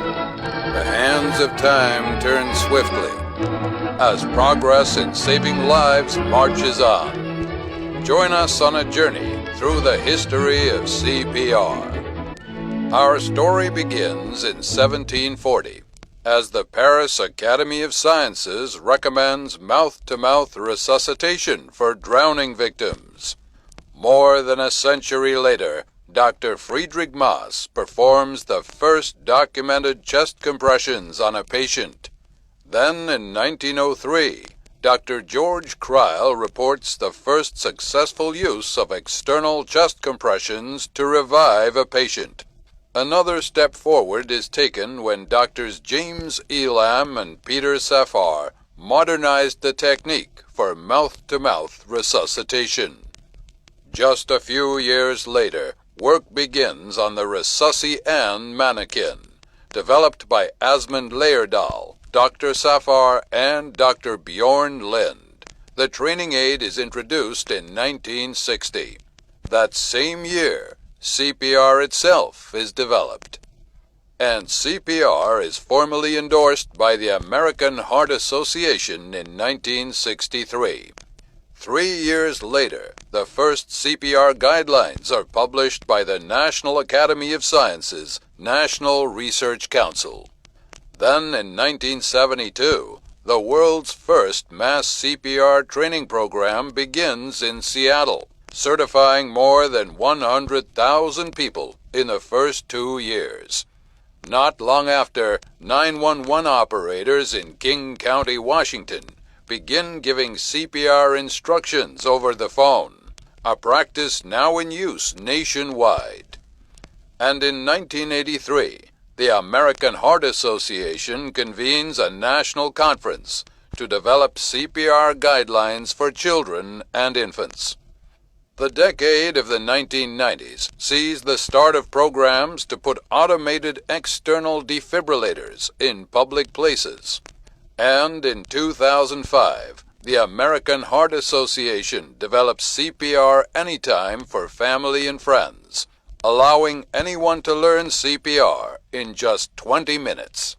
The hands of time turn swiftly as progress in saving lives marches on. Join us on a journey through the history of CPR. Our story begins in 1740 as the Paris Academy of Sciences recommends mouth-to-mouth resuscitation for drowning victims. More than a century later, Dr. Friedrich Maas performs the first documented chest compressions on a patient. Then, in 1903, Dr. George Kreil reports the first successful use of external chest compressions to revive a patient. Another step forward is taken when Drs. James Elam and Peter Safar modernized the technique for mouth-to-mouth resuscitation. Just a few years later, work begins on the Resusci-Anne mannequin, developed by Asmund Layerdal, Dr. Safar, and Dr. Bjorn Lind. The training aid is introduced in 1960. That same year, CPR itself is developed. And CPR is formally endorsed by the American Heart Association in 1963. 3 years later, the first CPR guidelines are published by the National Academy of Sciences National Research Council. Then, in 1972, the world's first mass CPR training program begins in Seattle, certifying more than 100,000 people in the first 2 years. Not long after, 911 operators in King County, Washington, begin giving CPR instructions over the phone, a practice now in use nationwide. And in 1983, the American Heart Association convenes a national conference to develop CPR guidelines for children and infants. The decade of the 1990s sees the start of programs to put automated external defibrillators in public places. And in 2005, the American Heart Association develops CPR Anytime for family and friends, allowing anyone to learn CPR in just 20 minutes.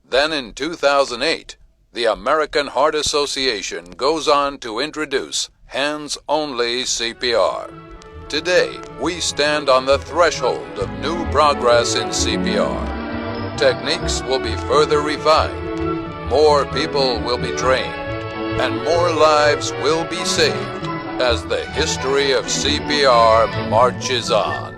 Then in 2008, the American Heart Association goes on to introduce hands-only CPR. Today, we stand on the threshold of new progress in CPR. Techniques will be further refined, more people will be trained, and more lives will be saved as the history of CPR marches on.